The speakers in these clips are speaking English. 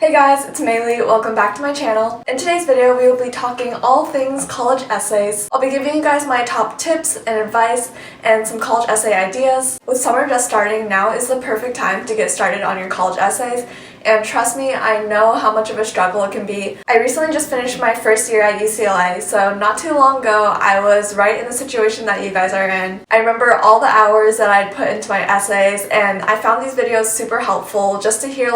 Hey guys, it's Maylee. Welcome back to my channel. In today's video, we will be talking all things college essays. I'll be giving you guys my top tips and advice and some college essay ideas. With summer just starting, now is the perfect time to get started on your college essays. And trust me, I know how much of a struggle it can be. I recently just finished my first year at UCLA, so not too long ago, I was right in the situation that you guys are in. I remember all the hours that I'd put into my essays, and I found these videos super helpful just to hear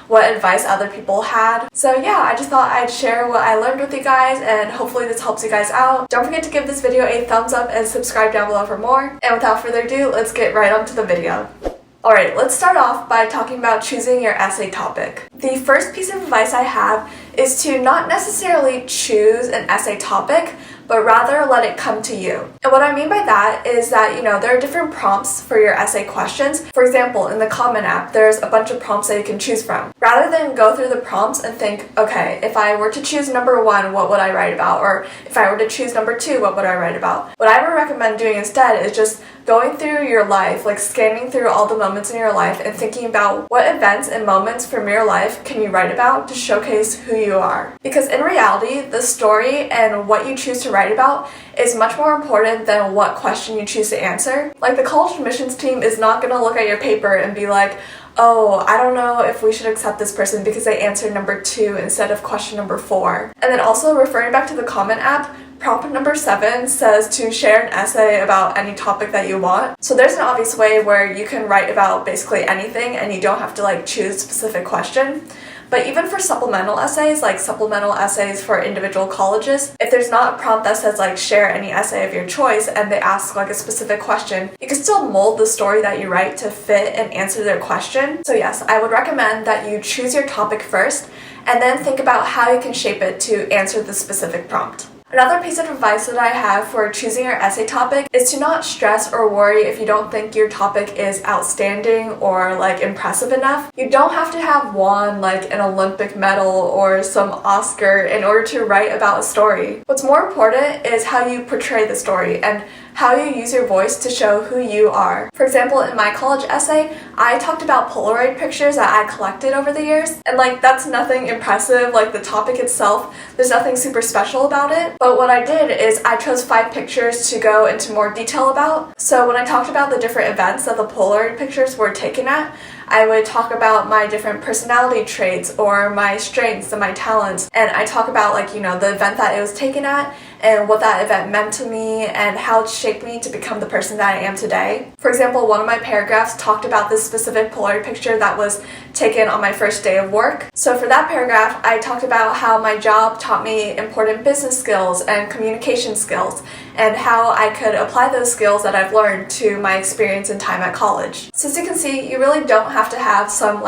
what advice other people had. So yeah, I just thought I'd share what I learned with you guys, and hopefully this helps you guys out. Don't forget to give this video a thumbs up and subscribe down below for more. And without further ado, let's get right on to the video. Alright, let's start off by talking about choosing your essay topic. The first piece of advice I have is to not necessarily choose an essay topic, but rather let it come to you. And what I mean by that is that, there are different prompts for your essay questions. For example, in the Comment app, there's a bunch of prompts that you can choose from. Rather than go through the prompts and think, okay, if I were to choose number 1, what would I write about? Or if I were to choose number 2, what would I write about? What I would recommend doing instead is just going through your life, scanning through all the moments in your life and thinking about what events and moments from your life can you write about to showcase who you are. Because in reality, the story and what you choose to write about is much more important than what question you choose to answer. The college admissions team is not going to look at your paper and be like, oh, I don't know if we should accept this person because they answered number 2 instead of question number 4. And then also referring back to the Comment app, prompt number 7 says to share an essay about any topic that you want. So there's an obvious way where you can write about basically anything and you don't have to choose a specific question. But even for supplemental essays, supplemental essays for individual colleges, if there's not a prompt that says share any essay of your choice and they ask a specific question, you can still mold the story that you write to fit and answer their question. So yes, I would recommend that you choose your topic first and then think about how you can shape it to answer the specific prompt. Another piece of advice that I have for choosing your essay topic is to not stress or worry if you don't think your topic is outstanding or impressive enough. You don't have to have won an Olympic medal or some Oscar in order to write about a story. What's more important is how you portray the story and how you use your voice to show who you are. For example, in my college essay, I talked about Polaroid pictures that I collected over the years, and that's nothing impressive, the topic itself, there's nothing super special about it. But what I did is I chose 5 pictures to go into more detail about. So when I talked about the different events that the Polaroid pictures were taken at, I would talk about my different personality traits or my strengths and my talents, and I talk about the event that it was taken at and what that event meant to me and how it shaped me to become the person that I am today. For example, one of my paragraphs talked about this specific Polaroid picture that was taken on my first day of work. So for that paragraph, I talked about how my job taught me important business skills and communication skills and how I could apply those skills that I've learned to my experience and time at college. So as you can see, you really don't have to have some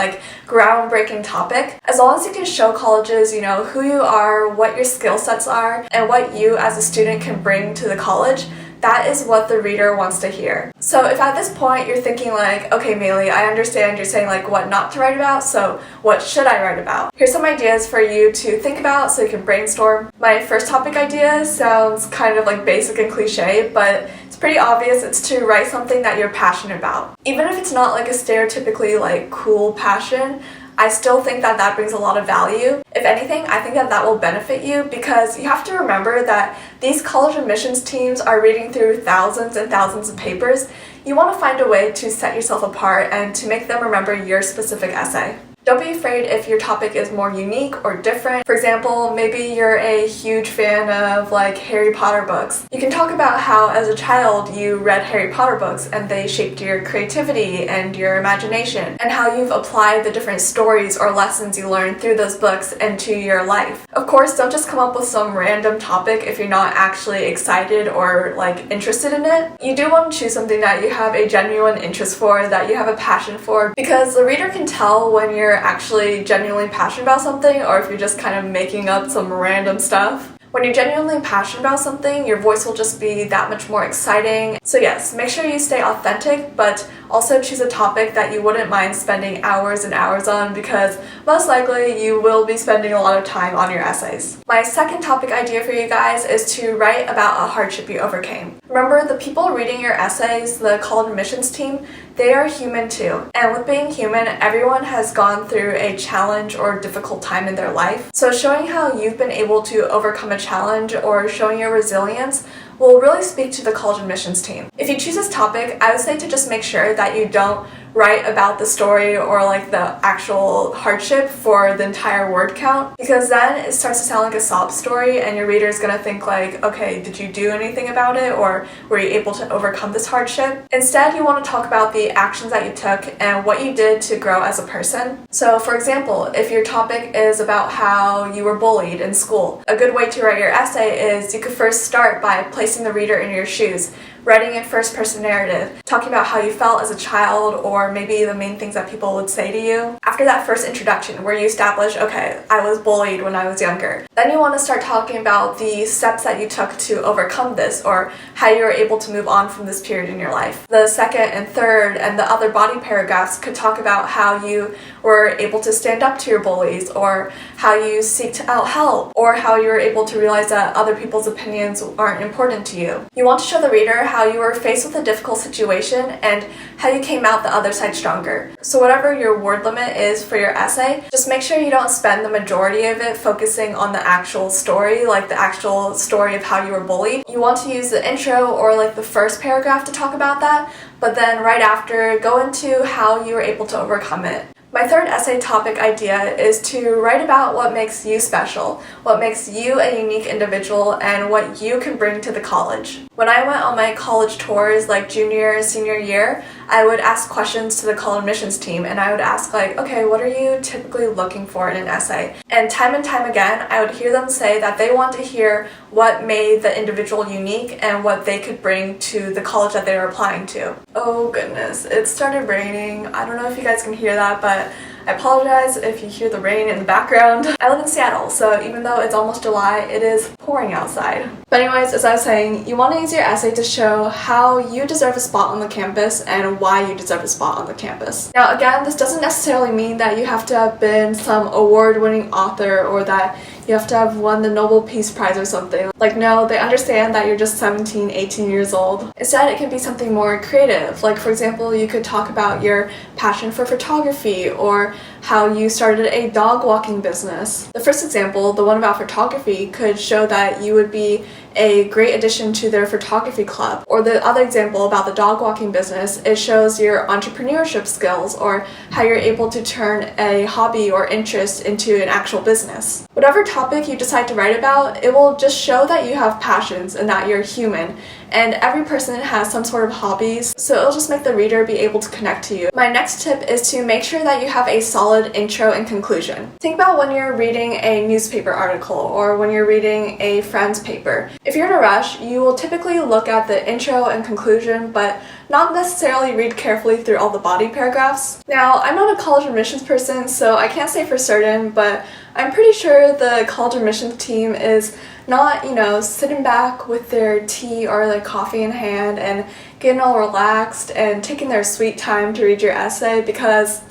groundbreaking topic. As long as you can show colleges, who you are, what your skill sets are, and what you as a student can bring to the college, that is what the reader wants to hear. So if at this point you're thinking okay, Maylee, I understand you're saying what not to write about, so what should I write about? Here's some ideas for you to think about so you can brainstorm. My first topic idea sounds kind of basic and cliche, but it's pretty obvious. It's to write something that you're passionate about. Even if it's not a stereotypically cool passion, I still think that that brings a lot of value. If anything, I think that that will benefit you because you have to remember that these college admissions teams are reading through thousands and thousands of papers. You want to find a way to set yourself apart and to make them remember your specific essay. Don't be afraid if your topic is more unique or different. For example, maybe you're a huge fan of Harry Potter books. You can talk about how as a child you read Harry Potter books and they shaped your creativity and your imagination, and how you've applied the different stories or lessons you learned through those books into your life. Of course, don't just come up with some random topic if you're not actually excited or interested in it. You do want to choose something that you have a genuine interest for, that you have a passion for, because the reader can tell when you're actually genuinely passionate about something or if you're just kind of making up some random stuff. When you're genuinely passionate about something, your voice will just be that much more exciting. So yes, make sure you stay authentic, but also choose a topic that you wouldn't mind spending hours and hours on because most likely you will be spending a lot of time on your essays. My second topic idea for you guys is to write about a hardship you overcame. Remember, the people reading your essays, the college admissions team, they are human too. And with being human, everyone has gone through a challenge or difficult time in their life. So showing how you've been able to overcome a challenge or showing your resilience will really speak to the college admissions team. If you choose this topic, I would say to just make sure that you don't write about the story or like the actual hardship for the entire word count, because then it starts to sound like a sob story and your reader is going to think like, okay, did you do anything about it, or were you able to overcome this hardship? Instead, you want to talk about the actions that you took and what you did to grow as a person. So for example, if your topic is about how you were bullied in school, a good way to write your essay is you could first start by placing the reader in your shoes, writing in first-person narrative, talking about how you felt as a child or maybe the main things that people would say to you. After that first introduction where you establish, okay, I was bullied when I was younger, then you want to start talking about the steps that you took to overcome this or how you were able to move on from this period in your life. The second and third and the other body paragraphs could talk about how you were able to stand up to your bullies, or how you seeked out help, or how you were able to realize that other people's opinions aren't important to you. You want to show the reader how you were faced with a difficult situation and how you came out the other side stronger. So whatever your word limit is for your essay, just make sure you don't spend the majority of it focusing on the actual story, like the actual story of how you were bullied. You want to use the intro or like the first paragraph to talk about that, but then right after, go into how you were able to overcome it. My third essay topic idea is to write about what makes you special, what makes you a unique individual, and what you can bring to the college. When I went on my college tours like junior, senior year, I would ask questions to the college admissions team, and I would ask like, okay, what are you typically looking for in an essay? And time again, I would hear them say that they want to hear what made the individual unique and what they could bring to the college that they were applying to. Oh goodness, it started raining. I don't know if you guys can hear that, but I apologize if you hear the rain in the background. I live in Seattle, so even though it's almost July, it is pouring outside. But anyways, as I was saying, you want to use your essay to show how you deserve a spot on the campus and why you deserve a spot on the campus. Now again, this doesn't necessarily mean that you have to have been some award-winning author or that you have to have won the Nobel Peace Prize or something. Like, no, they understand that you're just 17, 18 years old. Instead, it can be something more creative. Like, for example, you could talk about your passion for photography or how you started a dog walking business. The first example, the one about photography, could show that you would be a great addition to their photography club. Or the other example about the dog walking business, it shows your entrepreneurship skills or how you're able to turn a hobby or interest into an actual business. Whatever topic you decide to write about, it will just show that you have passions and that you're human. And every person has some sort of hobbies, so it'll just make the reader be able to connect to you. My next tip is to make sure that you have a solid intro and conclusion. Think about when you're reading a newspaper article or when you're reading a friend's paper. If you're in a rush, you will typically look at the intro and conclusion, but not necessarily read carefully through all the body paragraphs. Now, I'm not a college admissions person, so I can't say for certain, but I'm pretty sure the college admissions team is not, sitting back with their tea or their coffee in hand and getting all relaxed and taking their sweet time to read your essay, because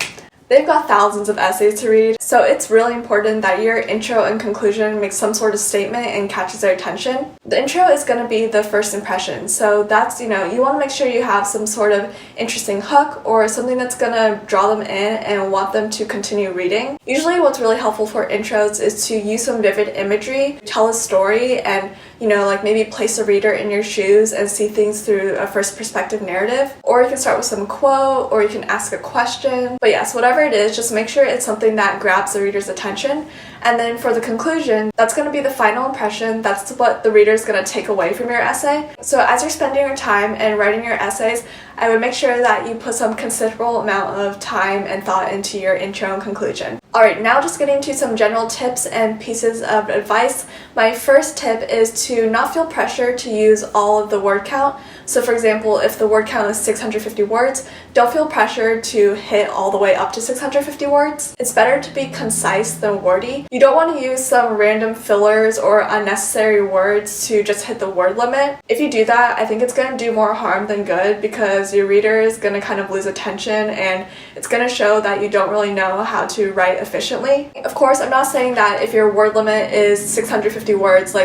they've got thousands of essays to read. So it's really important that your intro and conclusion make some sort of statement and catches their attention. The intro is going to be the first impression, so that's, you want to make sure you have some sort of interesting hook or something that's going to draw them in and want them to continue reading. Usually what's really helpful for intros is to use some vivid imagery, tell a story, and like maybe place a reader in your shoes and see things through a first perspective narrative. Or you can start with some quote, or you can ask a question. But yes, whatever it is, just make sure it's something that grabs the reader's attention. And then for the conclusion, that's going to be the final impression. That's what the reader is going to take away from your essay. So as you're spending your time and writing your essays, I would make sure that you put some considerable amount of time and thought into your intro and conclusion. Alright, now just getting to some general tips and pieces of advice. My first tip is to not feel pressure to use all of the word count. So for example, if the word count is 650 words, don't feel pressure to hit all the way up to 650 words. It's better to be concise than wordy. You don't want to use some random fillers or unnecessary words to just hit the word limit. If you do that, I think it's going to do more harm than good, because your reader is going to kind of lose attention and it's going to show that you don't really know how to write efficiently. Of course, I'm not saying that if your word limit is 650 words,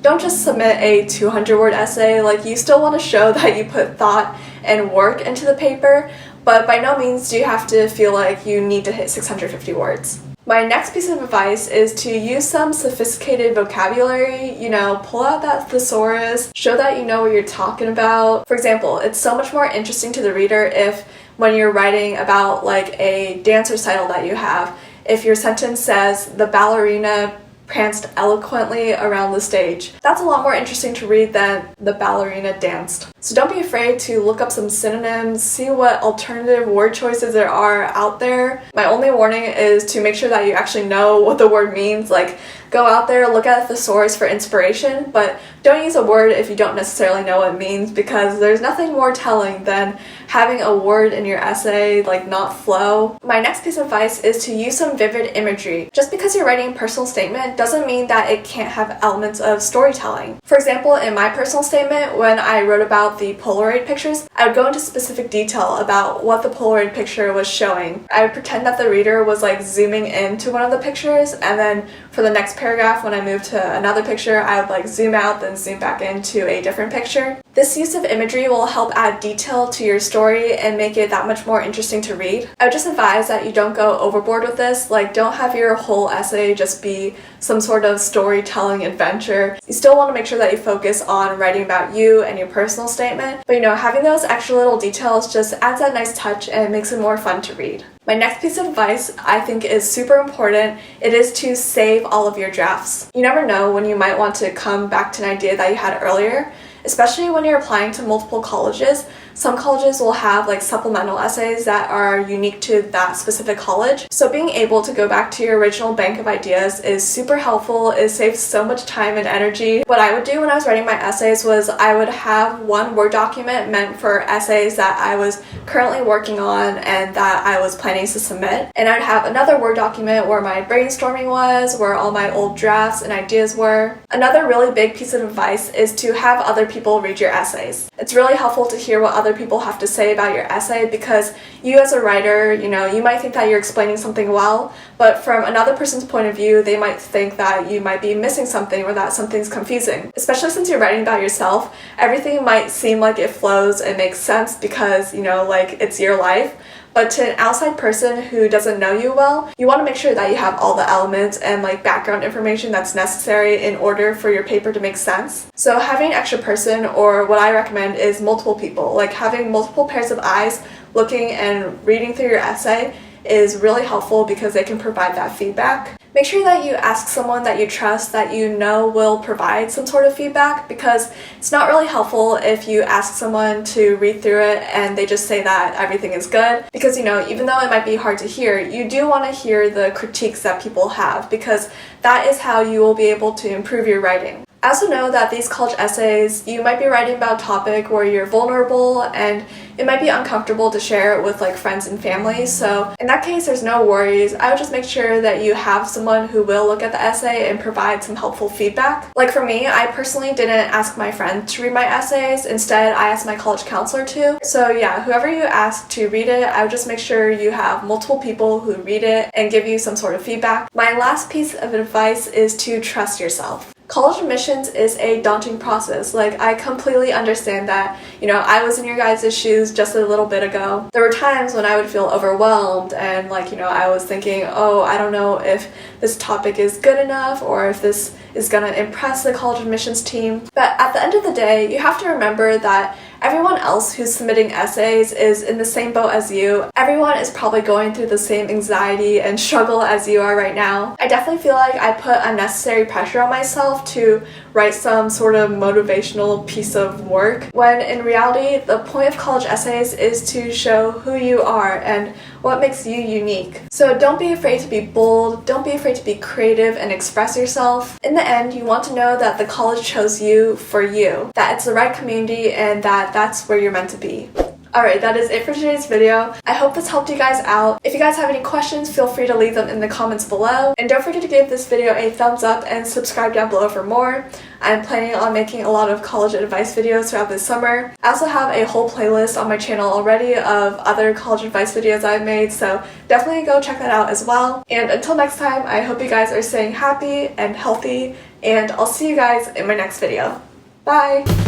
don't just submit a 200-word essay. You still want to show that you put thought and work into the paper, but by no means do you have to feel like you need to hit 650 words. My next piece of advice is to use some sophisticated vocabulary, pull out that thesaurus, show that you know what you're talking about. For example, it's so much more interesting to the reader if when you're writing about like a dance recital that you have, if your sentence says, "The ballerina pranced eloquently around the stage." That's a lot more interesting to read than "the ballerina danced." So don't be afraid to look up some synonyms, see what alternative word choices there are out there. My only warning is to make sure that you actually know what the word means. Like, go out there, look at the thesaurus for inspiration, but don't use a word if you don't necessarily know what it means, because there's nothing more telling than having a word in your essay like not flow. My next piece of advice is to use some vivid imagery. Just because you're writing a personal statement doesn't mean that it can't have elements of storytelling. For example, in my personal statement, when I wrote about the Polaroid pictures, I would go into specific detail about what the Polaroid picture was showing. I would pretend that the reader was like zooming into one of the pictures, and then for the next paragraph, when I moved to another picture, I would like zoom out, then zoom back into a different picture. This use of imagery will help add detail to your story and make it that much more interesting to read. I would just advise that you don't go overboard with this. Like, don't have your whole essay just be some sort of storytelling adventure. You still want to make sure that you focus on writing about you and your personal statement, but having those extra little details just adds that nice touch and makes it more fun to read. My next piece of advice I think is super important. It is to save all of your drafts. You never know when you might want to come back to an idea that you had earlier, especially when you're applying to multiple colleges. Some colleges will have like supplemental essays that are unique to that specific college. So being able to go back to your original bank of ideas is super helpful. It saves so much time and energy. What I would do when I was writing my essays was I would have one Word document meant for essays that I was currently working on and that I was planning to submit. And I'd have another Word document where my brainstorming was, where all my old drafts and ideas were. Another really big piece of advice is to have other people read your essays. It's really helpful to hear what other people have to say about your essay, because you as a writer, you might think that you're explaining something well, but from another person's point of view, they might think that you might be missing something or that something's confusing. Especially since you're writing about yourself, everything might seem like it flows and makes sense because, like it's your life. But to an outside person who doesn't know you well, you want to make sure that you have all the elements and like background information that's necessary in order for your paper to make sense. So having an extra person, or what I recommend is multiple people, like having multiple pairs of eyes looking and reading through your essay is really helpful because they can provide that feedback. Make sure that you ask someone that you trust that you know will provide some sort of feedback, because it's not really helpful if you ask someone to read through it and they just say that everything is good, because even though it might be hard to hear, you do want to hear the critiques that people have, because that is how you will be able to improve your writing. I also know that these college essays, you might be writing about a topic where you're vulnerable and it might be uncomfortable to share it with like friends and family. So in that case, there's no worries. I would just make sure that you have someone who will look at the essay and provide some helpful feedback. Like for me, I personally didn't ask my friend to read my essays. Instead, I asked my college counselor to. So yeah, whoever you ask to read it, I would just make sure you have multiple people who read it and give you some sort of feedback. My last piece of advice is to trust yourself. College admissions is a daunting process. Like, I completely understand that. I was in your guys' shoes just a little bit ago. There were times when I would feel overwhelmed and I was thinking, oh, I don't know if this topic is good enough or if this is gonna impress the college admissions team. But at the end of the day, you have to remember that everyone else who's submitting essays is in the same boat as you. Everyone is probably going through the same anxiety and struggle as you are right now. I definitely feel like I put unnecessary pressure on myself to write some sort of motivational piece of work, when in reality, the point of college essays is to show who you are and what makes you unique. So don't be afraid to be bold, don't be afraid to be creative and express yourself. In the end, you want to know that the college chose you for you, that it's the right community, and that that's where you're meant to be. Alright, that is it for today's video. I hope this helped you guys out. If you guys have any questions, feel free to leave them in the comments below. And don't forget to give this video a thumbs up and subscribe down below for more. I'm planning on making a lot of college advice videos throughout this summer. I also have a whole playlist on my channel already of other college advice videos I've made, so definitely go check that out as well. And until next time, I hope you guys are staying happy and healthy, and I'll see you guys in my next video. Bye!